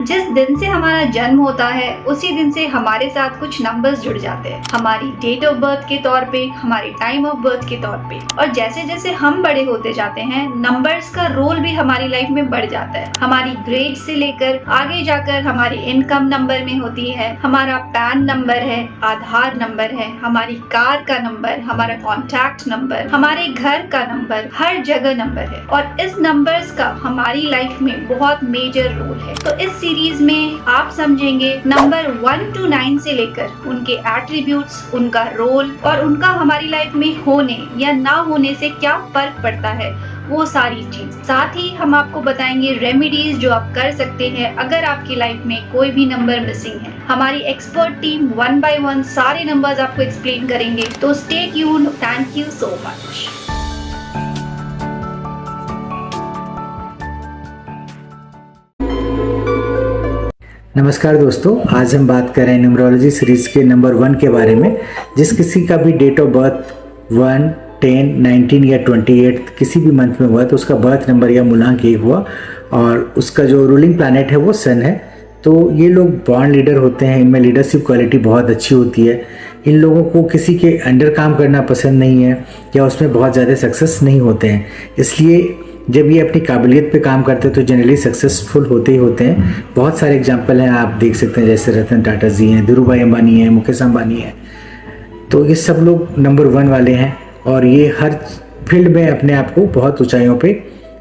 जिस दिन से हमारा जन्म होता है उसी दिन से हमारे साथ कुछ नंबर्स जुड़ जाते हैं, हमारी डेट ऑफ बर्थ के तौर पे, हमारी टाइम ऑफ बर्थ के तौर पे। और जैसे जैसे हम बड़े होते जाते हैं, नंबर्स का रोल भी हमारी लाइफ में बढ़ जाता है। हमारी ग्रेड से लेकर आगे जाकर हमारी इनकम नंबर में होती है, हमारा पैन नंबर है, आधार नंबर है, हमारी कार का नंबर, हमारा कॉन्टैक्ट नंबर, हमारे घर का नंबर, हर जगह नंबर है। और इस नंबर्स का हमारी लाइफ में बहुत मेजर रोल है। तो इस सीरीज में आप समझेंगे नंबर 1 to 9 से लेकर उनके एट्रीब्यूट्स, उनका रोल और उनका हमारी लाइफ में होने या ना होने से क्या फर्क पड़ता है, वो सारी चीज। साथ ही हम आपको बताएंगे रेमेडीज जो आप कर सकते हैं अगर आपकी लाइफ में कोई भी नंबर मिसिंग है। हमारी एक्सपर्ट टीम 1 by 1 सारे नंबर्स आपको एक्सप्लेन करेंगे। तो stay tuned. Thank you so much. नमस्कार दोस्तों, आज हम बात कर रहे हैं न्यूमरोलॉजी सीरीज के नंबर 1 के बारे में। जिस किसी का भी डेट ऑफ बर्थ 1, 10, 19 या 28 किसी भी मंथ में हुआ तो उसका बर्थ नंबर या मूलांक 1 हुआ और उसका जो रूलिंग प्लैनेट है वो सन है। तो ये लोग बॉर्न लीडर होते हैं, इनमें लीडरशिप क्वालिटी बहुत अच्छी होती है। इन लोगों को किसी के अंडर काम करना पसंद नहीं है या उसमें बहुत ज़्यादा सक्सेस नहीं होते हैं, इसलिए जब ये अपनी काबिलियत पे काम करते हैं तो जनरली सक्सेसफुल होते ही होते हैं। बहुत सारे एग्जांपल हैं, आप देख सकते हैं, जैसे रतन टाटा जी हैं, धीरूभाई अंबानी हैं, मुकेश अंबानी हैं। तो ये सब लोग नंबर 1 वाले हैं और ये हर फील्ड में अपने आप को बहुत ऊंचाइयों पे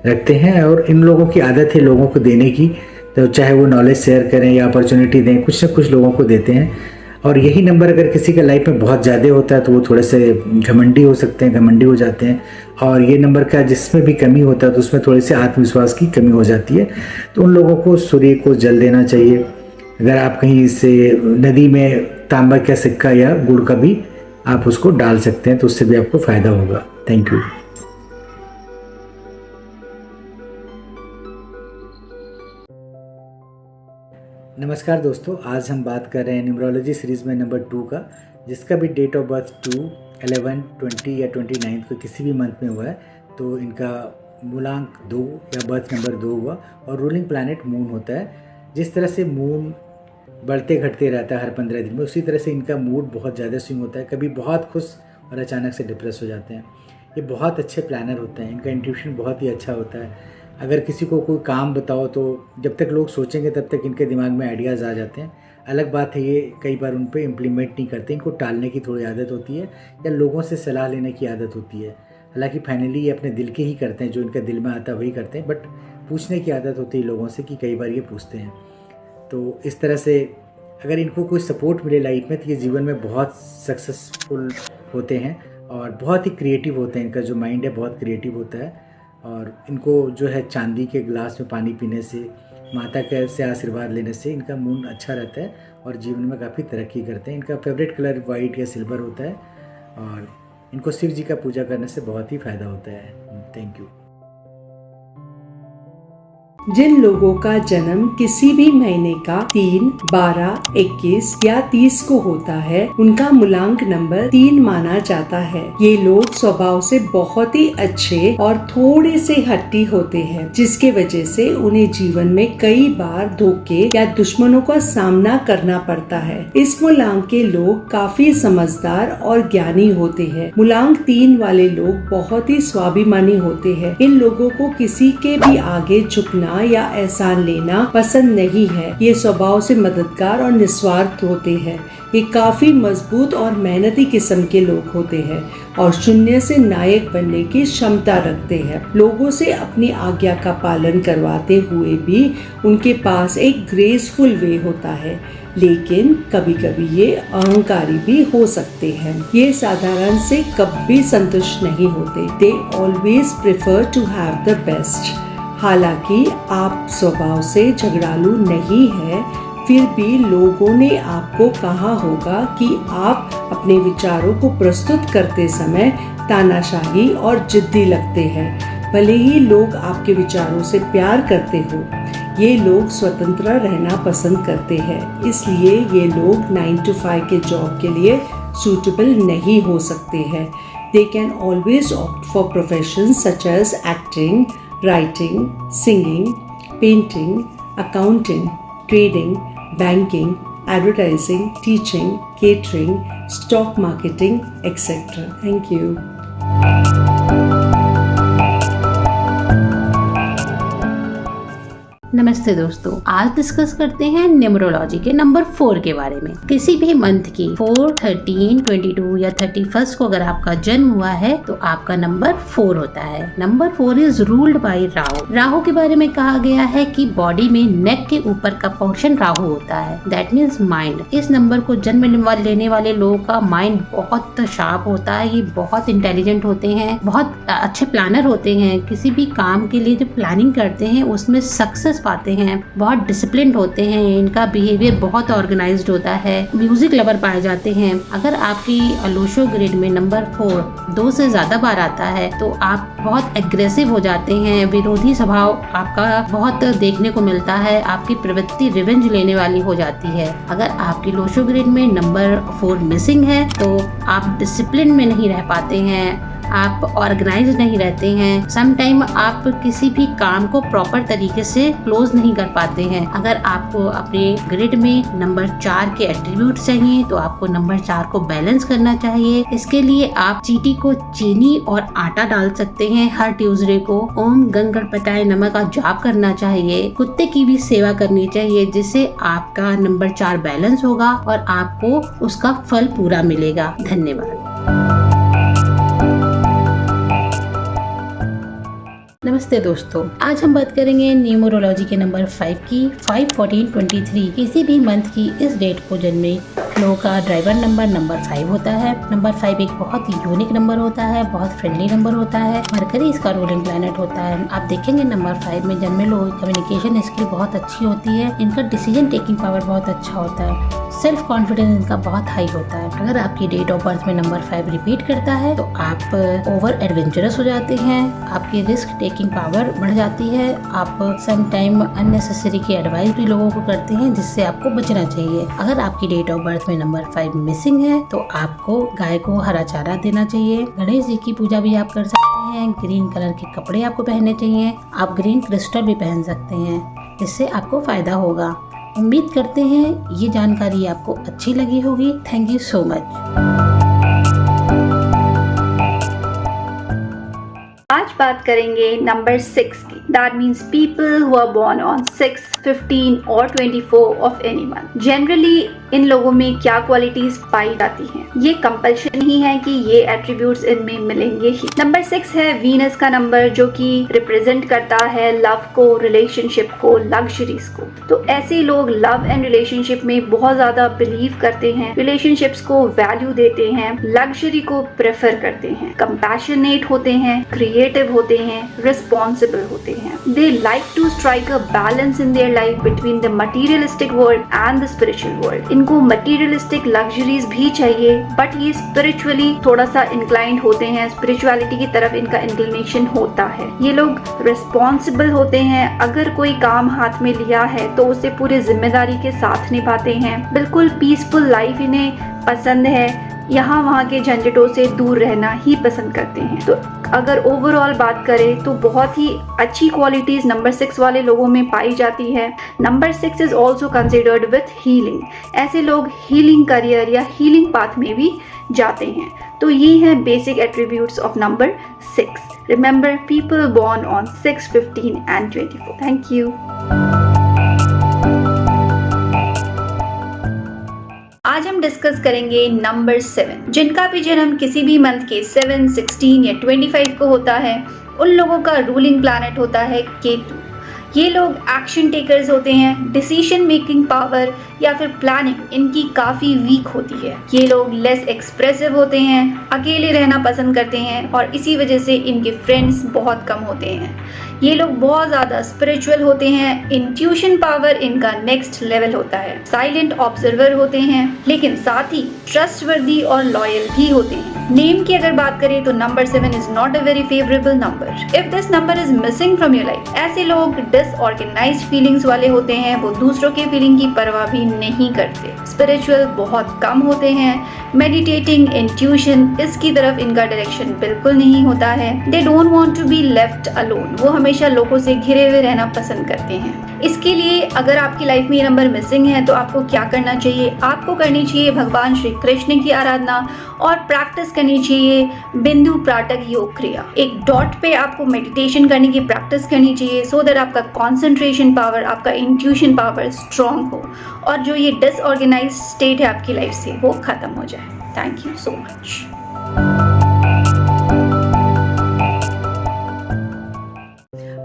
रखते हैं। और इन लोगों की आदत है लोगों को देने की, तो चाहे वो नॉलेज शेयर करें या अपॉर्चुनिटी दें, कुछ ना कुछ लोगों को देते हैं। और यही नंबर अगर किसी का लाइफ में बहुत ज़्यादा होता है तो वो थोड़े से घमंडी हो सकते हैं, घमंडी हो जाते हैं। और ये नंबर का जिसमें भी कमी होता है तो उसमें थोड़ी सी आत्मविश्वास की कमी हो जाती है। तो उन लोगों को सूर्य को जल देना चाहिए। अगर आप कहीं से नदी में तांबा का सिक्का या गुड़ का भी आप उसको डाल सकते हैं तो उससे भी आपको फ़ायदा होगा। Thank you. नमस्कार दोस्तों, आज हम बात कर रहे हैं न्यूमरोलॉजी सीरीज़ में नंबर 2 का। जिसका भी डेट ऑफ बर्थ 2, 11, 20 या 29 को किसी भी मंथ में हुआ है तो इनका मूलांक 2 या बर्थ नंबर 2 हुआ और रूलिंग प्लैनेट मून होता है। जिस तरह से मून बढ़ते घटते रहता है हर 15 दिन में, उसी तरह से इनका मूड बहुत ज़्यादा स्विंग होता है। कभी बहुत खुश और अचानक से डिप्रेस हो जाते हैं। ये बहुत अच्छे प्लानर होते हैं, इनका इंट्यूशन बहुत ही अच्छा होता है। अगर किसी को कोई काम बताओ तो जब तक लोग सोचेंगे तब तक इनके दिमाग में आइडियाज़ आ जाते हैं। अलग बात है ये कई बार उन पे इम्प्लीमेंट नहीं करते, इनको टालने की थोड़ी आदत होती है या लोगों से सलाह लेने की आदत होती है। हालांकि फाइनली ये अपने दिल के ही करते हैं, जो इनका दिल में आता है वही करते हैं, बट पूछने की आदत होती है लोगों से कि कई बार ये पूछते हैं। तो इस तरह से अगर इनको कोई सपोर्ट मिले लाइफ में तो ये जीवन में बहुत सक्सेसफुल होते हैं और बहुत ही क्रिएटिव होते हैं। इनका जो माइंड है बहुत क्रिएटिव होता है और इनको जो है चांदी के गिलास में पानी पीने से, माता के से आशीर्वाद लेने से इनका मूड अच्छा रहता है और जीवन में काफ़ी तरक्की करते हैं। इनका फेवरेट कलर वाइट या सिल्वर होता है और इनको शिव जी का पूजा करने से बहुत ही फ़ायदा होता है। Thank you. जिन लोगों का जन्म किसी भी महीने का 3, 12, 21 या 30 को होता है उनका मूलांक नंबर 3 माना जाता है। ये लोग स्वभाव से बहुत ही अच्छे और थोड़े से हट्टी होते हैं, जिसके वजह से उन्हें जीवन में कई बार धोखे या दुश्मनों का सामना करना पड़ता है। इस मूलांक के लोग काफी समझदार और ज्ञानी होते हैं। मूलांक 3 वाले लोग बहुत ही स्वाभिमानी होते हैं। इन लोगों को किसी के भी आगे झुकना या एहसान लेना पसंद नहीं है। ये स्वभाव से मददगार और निस्वार्थ होते हैं। ये काफी मजबूत और मेहनती किस्म के लोग होते हैं और शून्य से नायक बनने की क्षमता रखते हैं। लोगों से अपनी आज्ञा का पालन करवाते हुए भी उनके पास एक ग्रेसफुल वे होता है, लेकिन कभी कभी ये अहंकारी भी हो सकते हैं। ये साधारण से कभी संतुष्ट नहीं होते। They always prefer to have the best. हालांकि आप स्वभाव से झगड़ालू नहीं है, फिर भी लोगों ने आपको कहा होगा कि आप अपने विचारों को प्रस्तुत करते समय तानाशाही और जिद्दी लगते हैं। भले ही लोग आपके विचारों से प्यार करते हो, ये लोग स्वतंत्र रहना पसंद करते हैं, इसलिए ये लोग 9 to 5 के जॉब के लिए सूटेबल नहीं हो सकते हैं। They can always opt for professions such as acting, writing, singing, painting, accounting, trading, banking, advertising, teaching, catering, stock marketing, etc. Thank you. नमस्ते दोस्तों, आज डिस्कस करते हैं न्यूमरोलॉजी के नंबर 4 के बारे में। किसी भी मंथ की 4, 13, 22 या 31 को अगर आपका जन्म हुआ है तो आपका नंबर 4 होता है। Number 4 is ruled by Rahu. Rahu के बारे में कहा गया है कि बॉडी में नेक के ऊपर का पोर्शन राहु होता है, दैट मीन्स माइंड। इस नंबर को जन्म लेने वाले लोगों का माइंड बहुत शार्प होता है, ये बहुत इंटेलिजेंट होते हैं, बहुत अच्छे प्लानर होते हैं। किसी भी काम के लिए जो प्लानिंग करते हैं उसमें सक्सेस पाते हैं, बहुत डिसिप्लिन होते हैं, इनका बिहेवियर बहुत ऑर्गेनाइज्ड होता है, म्यूजिक लवर पाए जाते हैं। अगर आपकी अलोशो ग्रिड में नंबर 4 2 से ज्यादा बार आता है तो आप बहुत एग्रेसिव हो जाते हैं, विरोधी स्वभाव आपका बहुत देखने को मिलता है, आपकी प्रवृत्ति रिवेंज लेने वाली हो जाती है। अगर आपकी लोशो ग्रिड में नंबर 4 मिसिंग है तो आप डिसिप्लिन में नहीं रह पाते हैं, आप ऑर्गेनाइज नहीं रहते हैं, सम टाइम आप किसी भी काम को प्रॉपर तरीके से क्लोज नहीं कर पाते हैं। अगर आपको अपने ग्रिड में नंबर 4 के एट्रीब्यूट चाहिए तो आपको नंबर 4 को बैलेंस करना चाहिए। इसके लिए आप चींटी को चीनी और आटा डाल सकते हैं। हर ट्यूसडे को ओम गंग गणपताय नमः का जाप करना चाहिए। कुत्ते की भी सेवा करनी चाहिए, जिससे आपका नंबर 4 बैलेंस होगा और आपको उसका फल पूरा मिलेगा। धन्यवाद। नमस्ते दोस्तों, आज हम बात करेंगे न्यूमरोलॉजी के नंबर 5 की। 5, 14, 23 किसी भी मंथ की इस डेट को जन्मे लोगों का ड्राइवर नंबर 5 होता है। नंबर 5 एक बहुत यूनिक नंबर होता है, बहुत फ्रेंडली नंबर होता है। मरकरी इसका रूलिंग प्लैनेट होता है। आप देखेंगे नंबर 5 में जन्मे लोगों की कम्युनिकेशन स्किल बहुत अच्छी होती है, इनका डिसीजन टेकिंग पावर बहुत अच्छा होता है, सेल्फ कॉन्फिडेंस इनका बहुत हाई होता है। अगर आपकी डेट ऑफ बर्थ में नंबर 5 रिपीट करता है तो आप ओवर एडवेंचरस हो जाते हैं, आपकी रिस्क टेकिंग पावर बढ़ जाती है, आप सम टाइम अननेसेसरी की एडवाइस भी लोगों को करते हैं, जिससे आपको बचना चाहिए। अगर आपकी डेट ऑफ बर्थ में नंबर 5 मिसिंग है तो आपको गाय को हरा चारा देना चाहिए। गणेश जी की पूजा भी आप कर सकते हैं। ग्रीन कलर के कपड़े आपको पहनने चाहिए। आप ग्रीन क्रिस्टल भी पहन सकते हैं, इससे आपको फायदा होगा। उम्मीद करते हैं ये जानकारी आपको अच्छी लगी होगी। Thank you so much. आज बात करेंगे नंबर 6 की। That means people who are born on 6, 15 और 24 ऑफ एनी मंथ। जनरली इन लोगों में क्या क्वालिटीज पाई जाती हैं? ये कंपल्शन नहीं है कि ये एट्रीब्यूट्स इनमें मिलेंगे ही। नंबर 6 है वीनस का नंबर, जो कि रिप्रेजेंट करता है लव को, रिलेशनशिप को, लग्जरीज को। तो ऐसे लोग लव एंड रिलेशनशिप में बहुत ज्यादा बिलीव करते हैं, रिलेशनशिप्स को वैल्यू देते हैं, लग्जरी को प्रेफर करते हैं, कंपैशनेट होते हैं, क्रिएटिव होते हैं, रिस्पॉन्सिबल होते हैं। They like to strike a balance in their life between the materialistic world and the spiritual world. इनको मटीरियलिस्टिक लग्जरीज भी चाहिए, बट ये स्पिरिचुअली थोड़ा सा इंक्लाइंड होते हैं, स्पिरिचुअलिटी की तरफ इनका इंक्लिनेशन होता है। ये लोग रिस्पॉन्सिबल होते हैं, अगर कोई काम हाथ में लिया है तो उसे पूरी जिम्मेदारी के साथ निभाते हैं। बिल्कुल पीसफुल लाइफ इन्हें पसंद है, यहाँ वहाँ के झंझटों से दूर रहना ही पसंद करते हैं। तो अगर ओवरऑल बात करें तो बहुत ही अच्छी क्वालिटीज नंबर 6 वाले लोगों में पाई जाती है। Number 6 is also considered with healing. ऐसे लोग हीलिंग करियर या हीलिंग पाथ में भी जाते हैं। तो ये हैं basic attributes of number 6। Remember, people born on 6, 15 and 24। Thank you. आज हम डिस्कस करेंगे नंबर 7। जिनका भी जन्म किसी भी मंथ के 7, 16 या 25 को होता है, उन लोगों का रूलिंग प्लैनेट होता है केतु। ये लोग एक्शन टेकर्स होते हैं, डिसीजन मेकिंग पावर या फिर प्लानिंग इनकी काफ़ी वीक होती है। ये लोग लेस एक्सप्रेसिव होते हैं, अकेले रहना पसंद करते हैं और इसी वजह से इनके फ्रेंड्स बहुत कम होते हैं। ये लोग बहुत ज़्यादा स्पिरिचुअल होते हैं, इंट्यूशन पावर इनका नेक्स्ट लेवल होता है। साइलेंट ऑब्जर्वर होते हैं, लेकिन साथ ही ट्रस्टवर्दी और लॉयल भी होते हैं। नेम की अगर बात करें तो number 7 is not a very favourable number. If this number is missing from your life, ऐसे लोग डिसऑर्गेनाइज्ड फीलिंग्स वाले होते हैं, वो दूसरों के फीलिंग की परवाह भी नहीं करते। स्पिरिचुअल बहुत कम होते हैं, मेडिटेटिंग, इंट्यूशन इसकी तरफ इनका डायरेक्शन बिल्कुल नहीं होता है। They don't want to be left alone, वो हमेशा लोगों से घिरे हुए रहना पसंद करते हैं। इसके लिए अगर आपकी लाइफ में ये नंबर मिसिंग है तो आपको क्या करना चाहिए? आपको करनी चाहिए भगवान श्री कृष्ण की आराधना और प्रैक्टिस करनी चाहिए बिंदु प्राटक योग क्रिया। एक डॉट पे आपको मेडिटेशन करने की प्रैक्टिस करनी चाहिए सो दैट आपका कंसंट्रेशन पावर, आपका इंट्यूशन पावर स्ट्रांग हो और जो ये डिसऑर्गेनाइज्ड स्टेट है आपकी लाइफ से वो खत्म हो जाए। Thank you so much.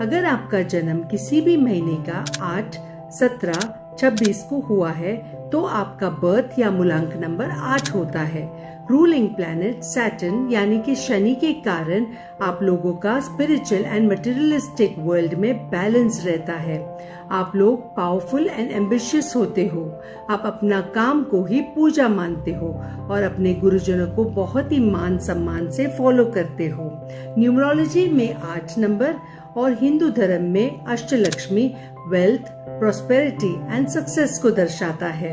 अगर आपका जन्म किसी भी महीने का 8, 17, 26 को हुआ है तो आपका बर्थ या मूलांक नंबर 8 होता है। रूलिंग प्लैनेट सैटर्न यानी कि शनि के कारण आप लोगों का स्पिरिचुअल एंड मटेरियलिस्टिक वर्ल्ड में बैलेंस रहता है। आप लोग पावरफुल एंड एम्बिशियस होते हो। आप अपना काम को ही पूजा मानते हो और अपने गुरुजनों को बहुत ही मान सम्मान से फॉलो करते हो। न्यूमरोलॉजी में 8 नंबर और हिंदू धर्म में Ashtalakshmi wealth, prosperity and success को दर्शाता है।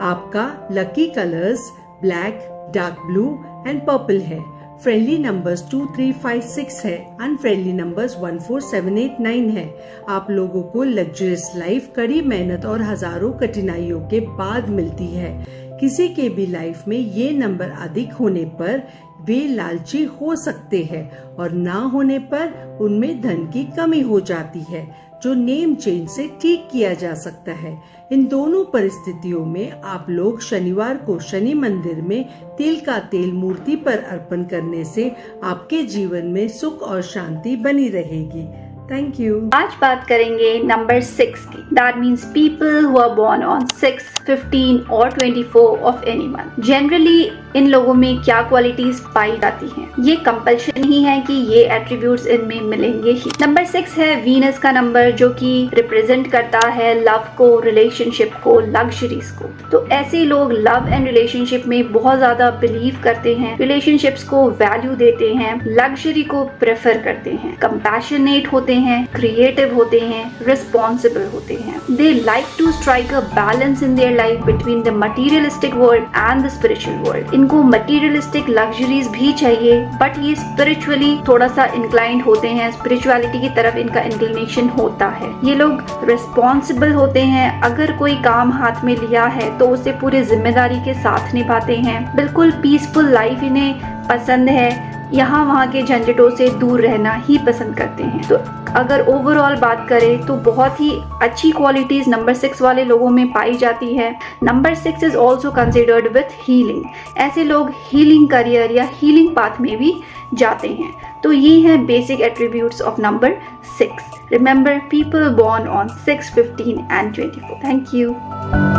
आपका lucky colours black, dark blue and purple है। फ्रेंडली नंबर्स 2, 3, 5, 6 है। अनफ्रेंडली नंबर्स 1, 4, 7, 8, 9 है। आप लोगों को लग्जरियस लाइफ कड़ी मेहनत और हजारों कठिनाइयों के बाद मिलती है। किसी के भी लाइफ में ये नंबर अधिक होने पर वे लालची हो सकते हैं और ना होने पर उनमें धन की कमी हो जाती है, जो नेम चेंज से ठीक किया जा सकता है। इन दोनों परिस्थितियों में आप लोग शनिवार को शनि मंदिर में तिल का तेल मूर्ति पर अर्पण करने से आपके जीवन में सुख और शांति बनी रहेगी। Thank you. आज बात करेंगे नंबर 6 की। That means people who are born on 6, 15 और 24 ऑफ एनी मंथ। जनरली इन लोगों में क्या क्वालिटीज पाई जाती हैं? ये कंपल्शन ही है कि ये एट्रीब्यूट्स इनमें मिलेंगे ही। नंबर 6 है वीनस का नंबर, जो कि रिप्रेजेंट करता है लव को, रिलेशनशिप को, लग्जरीज को। तो ऐसे लोग लव एंड रिलेशनशिप में बहुत ज्यादा बिलीव करते हैं, रिलेशनशिप्स को वैल्यू देते हैं, लग्जरी को प्रेफर करते हैं, कंपैशनेट होते हैं, क्रिएटिव होते हैं, रिस्पॉन्सिबल होते हैं। They like to strike a balance in their life between the materialistic world and the spiritual world. इनको मटीरियलिस्टिक लग्जरीज भी चाहिए बट ये स्पिरिचुअली थोड़ा सा इंक्लाइंड होते हैं, स्पिरिचुअलिटी की तरफ इनका इंक्लिनेशन होता है। ये लोग रिस्पॉन्सिबल होते हैं, अगर कोई काम हाथ में लिया है तो उसे पूरी जिम्मेदारी के साथ निभाते हैं। बिल्कुल पीसफुल लाइफ इन्हें पसंद है, यहाँ वहाँ के झंझटों से दूर रहना ही पसंद करते हैं। तो अगर ओवरऑल बात करें तो बहुत ही अच्छी क्वालिटीज नंबर 6 वाले लोगों में पाई जाती है। Number 6 is also considered with healing. ऐसे लोग हीलिंग करियर या हीलिंग पाथ में भी जाते हैं। तो ये हैं basic attributes of number 6। Remember, people born on 6, 15 and 24। Thank you.